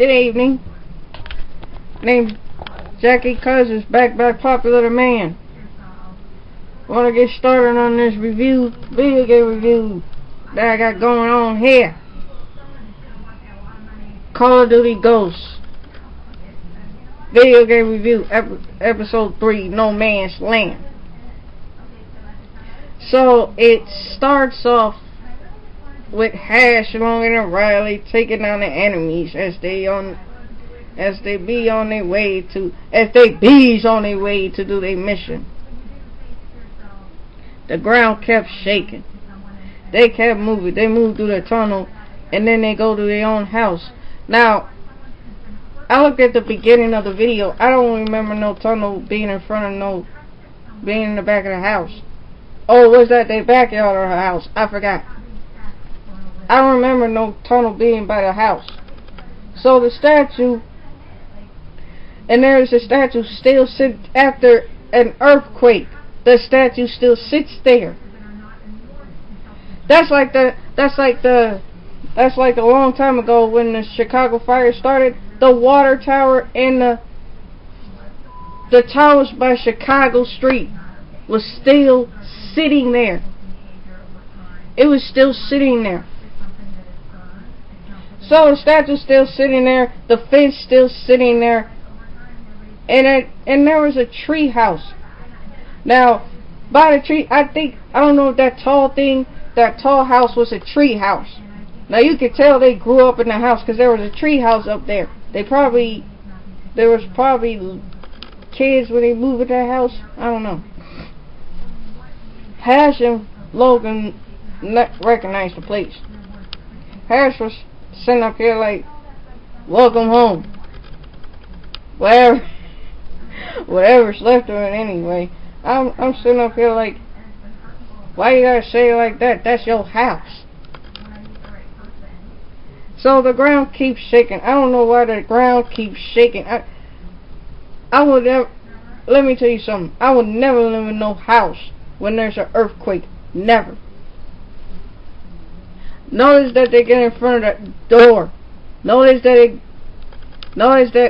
Good evening. Name's Jackie Cousins, back by Popular Demand. Want to get started on this video game review that I got going on here. Call of Duty Ghosts. Video game review, episode 3, No Man's Land. So it starts off with Hash, Logan, and Riley taking down the enemies as they bees on their way to do their mission. The ground kept shaking. They kept moving. They moved through the tunnel, and then they go to their own house. Now, I looked at the beginning of the video. I don't remember no tunnel being in front of being in the back of the house. Oh, was that their backyard or her house? I forgot. I don't remember no tunnel being by the house. So the statue, and there's a statue still sit after an earthquake. The statue still sits there. That's like a long time ago when the Chicago fire started. The water tower and the towers by Chicago Street was still sitting there. It was still sitting there. So the statue's still sitting there, the fence still sitting there, and there was a tree house. Now, by the tree, I don't know if that tall house was a tree house. Now you could tell they grew up in the house because there was a tree house up there. There was probably kids when they moved to that house. I don't know. Hash and Logan recognized the place. Hash was sitting up here like, welcome home. Whatever's left of it anyway. I'm sitting up here like, why you gotta say it like that? That's your house. So the ground keeps shaking. I don't know why the ground keeps shaking. I would never. Let me tell you something. I would never live in no house when there's an earthquake. Never. Notice that they get in front of the door. Notice that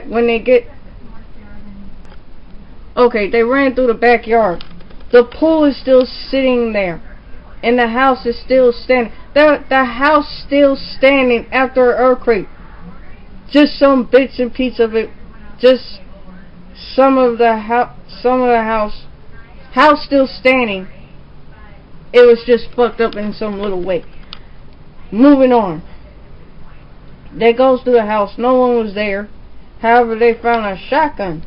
when they get. Okay, they ran through the backyard. The pool is still sitting there, and the house is still standing. The house still standing after an earthquake. Just some bits and pieces of it. Just some of the house still standing. It was just fucked up in some little way. Moving on. They goes to the house. No one was there. However, they found a shotgun.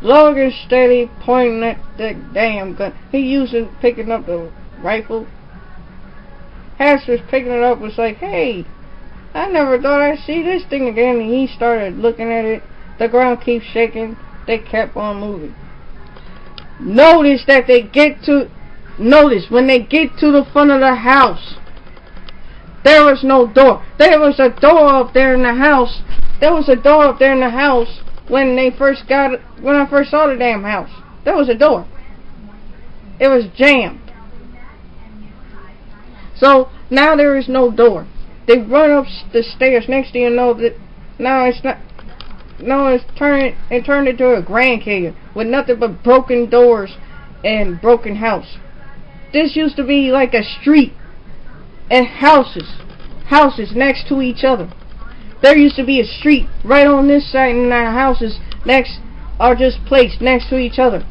Logan steady pointing at the damn gun. Picking up the rifle. Hash was picking it up, was like, hey, I never thought I'd see this thing again. And he started looking at it. The ground keeps shaking. They kept on moving. Notice when they get to the front of the house, there was no door. There was a door up there in the house. There was a door up there in the house when I first saw the damn house. There was a door. It was jammed. So now there is no door. They run up the stairs. Next thing you know, that now it's not. No, it turned into a Grand Canyon with nothing but broken doors and broken house. This used to be like a street and houses next to each other. There used to be a street right on this side, and the houses next are just placed next to each other.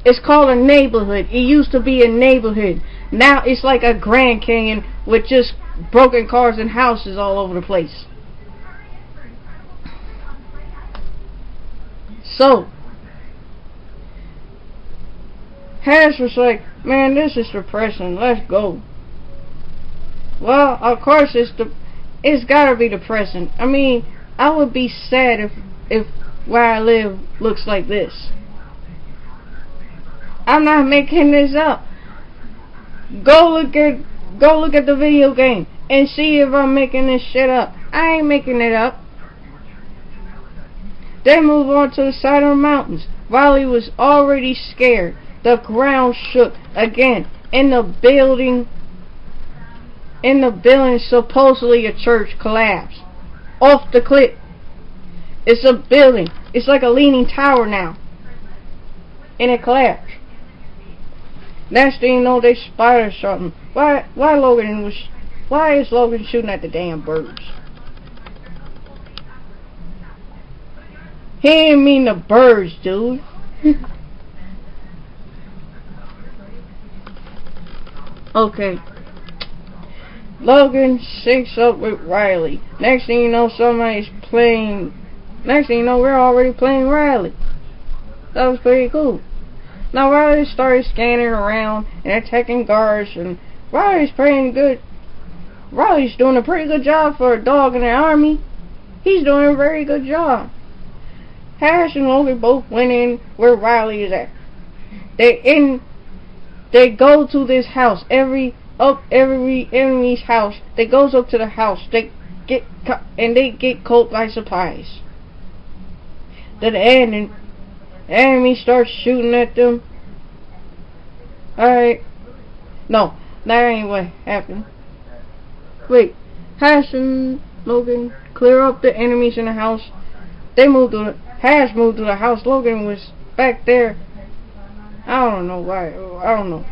It's called a neighborhood. It used to be a neighborhood. Now it's like a Grand Canyon with just broken cars and houses all over the place. So, Hash was like, man, this is depressing. Let's go. Well, of course it's gotta be depressing. I mean, I would be sad if where I live looks like this. I'm not making this up. Go look at the video game and see if I'm making this shit up. I ain't making it up. They move on to the side of the mountains. Riley was already scared. The ground shook again. In the building, supposedly a church collapsed. Off the cliff. It's a building. It's like a leaning tower now. And it collapsed. Next thing you know, they spotted something. Why is Logan shooting at the damn birds? He didn't mean the birds, dude. Okay. Logan syncs up with Riley. Next thing you know, we're already playing Riley. That was pretty cool. Now Riley started scanning around and attacking guards, and Riley's pretty good. Riley's doing a pretty good job for a dog in the army. He's doing a very good job. Hash and Logan both went in where Riley is at. They go to this house. Every enemy's house. They goes up to the house. They get caught by surprise. Then the enemy starts shooting at them. Alright. No, that ain't what happened. Wait. Hash and Logan clear up the enemies in the house. Hash moved to the house. Logan was back there. I don't know why. I don't know.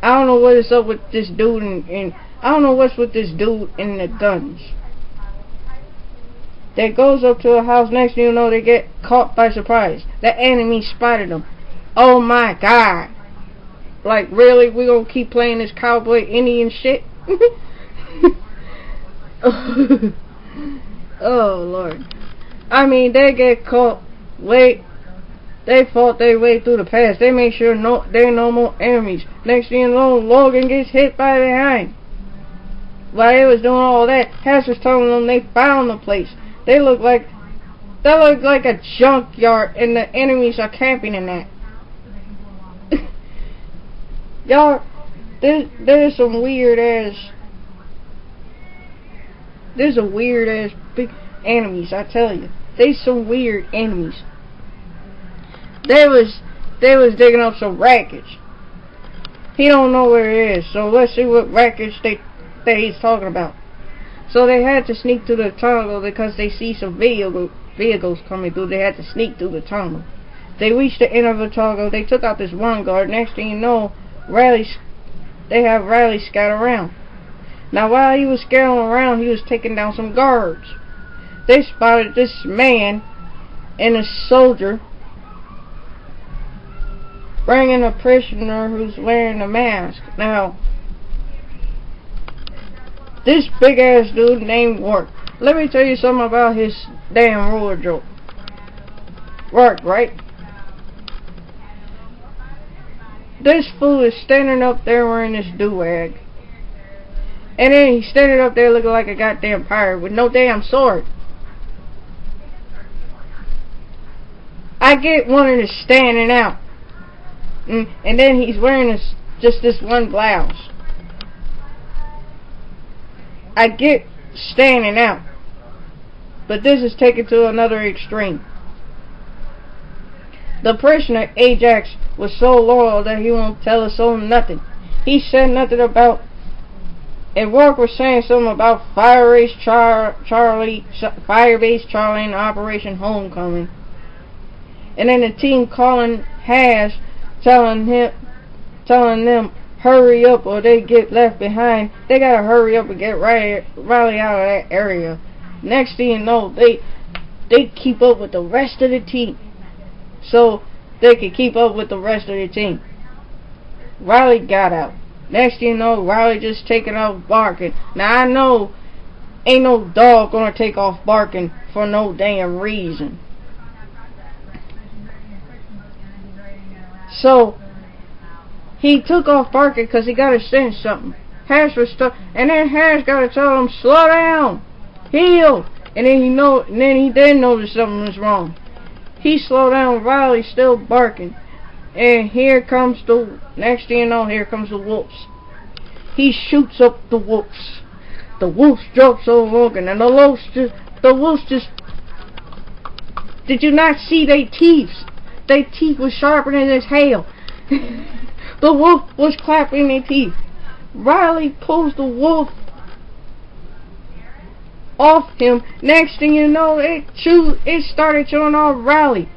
I don't know what is up with this dude and I don't know what's with this dude and the guns. They goes up to a house. Next thing you know, they get caught by surprise. The enemy spotted them. Oh my god. Like, really? We gonna keep playing this cowboy Indian shit? Oh lord. I mean, they get caught. They fought their way through the pass. They make sure there are no more enemies. Next thing you know, Logan gets hit by behind. While they was doing all that, Hash was telling them they found the place. They look like a junkyard, and the enemies are camping in that. Y'all, there's some weird ass big enemies. I tell you, there's some weird enemies. They was digging up some wreckage. He don't know where it is, so let's see what wreckage that he's talking about. So they had to sneak through the tunnel because they see some vehicles coming through. They had to sneak through the tunnel. They reached the end of the tunnel. They took out this one guard. Next thing you know, they have Riley scattered around. Now while he was scattering around, he was taking down some guards. They spotted this man and a soldier bringing a prisoner who's wearing a mask. Now, this big ass dude named Rourke. Let me tell you something about his damn ruler joke. Rourke, right? This fool is standing up there wearing this do-rag. And then he's standing up there looking like a goddamn pirate with no damn sword. I get one of the standing out. And then he's wearing just this one blouse. I get standing out. But this is taken to another extreme. The prisoner, Ajax, was so loyal that he won't tell us soul nothing. He said nothing about... And Rourke was saying something about Firebase Charlie and Operation Homecoming. And then the team calling Hash, telling them hurry up or they get left behind. They gotta hurry up and get Riley out of that area. Next thing you know, they keep up with the rest of the team, so they could keep up with the rest of the team. Riley got out. Next thing you know, Riley just taking off barking. Now I know ain't no dog gonna take off barking for no damn reason. So he took off barking because he got to sense something. Hash was stuck, and then Hash got to tell him, slow down, heal. And then he did notice something was wrong. He slowed down. Riley still barking, and next thing you know, here comes the wolves. He shoots up the wolves. The wolves jumps over Logan, and the wolves just. Did you not see their teeth? Their teeth was sharper than his hail. The wolf was clapping their teeth. Riley pulls the wolf off him. Next thing you know, it started showing off rally.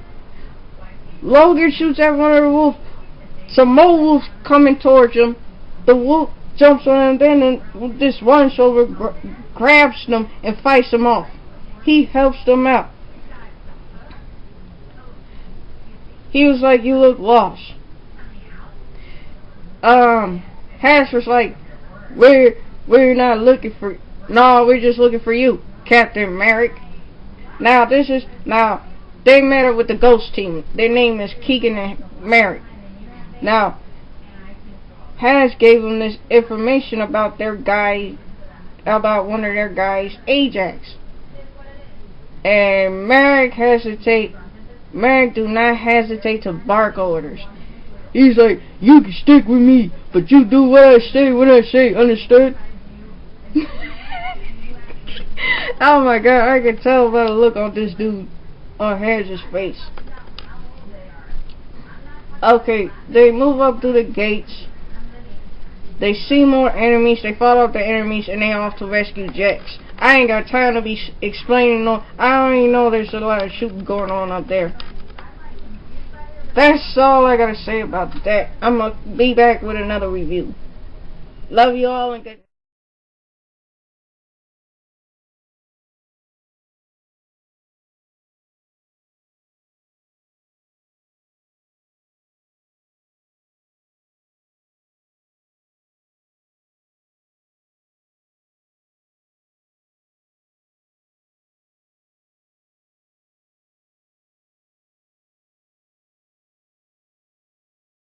Logan shoots at one of the wolves. Some more wolves coming towards him. The wolf jumps on him, then this one soldier grabs them and fights them off. He helps them out. He was like, "You look lost." Harris was like, "We're not looking for. No, we're just looking for you, Captain Merrick." Now they met up with the ghost team. Their name is Keegan and Merrick. Now Has gave them this information about their guy, about one of their guys, Ajax. And Merrick do not hesitate to bark orders. He's like, "You can stick with me, but you do what I say when I say, understood?" Oh my god, I can tell by the look on this dude, on Harris's face. Okay, they move up through the gates. They see more enemies, they fought off the enemies, and they off to rescue Jax. I ain't got time to be explaining no. I already know there's a lot of shooting going on up there. That's all I gotta say about that. I'm gonna be back with another review. Love you all and good.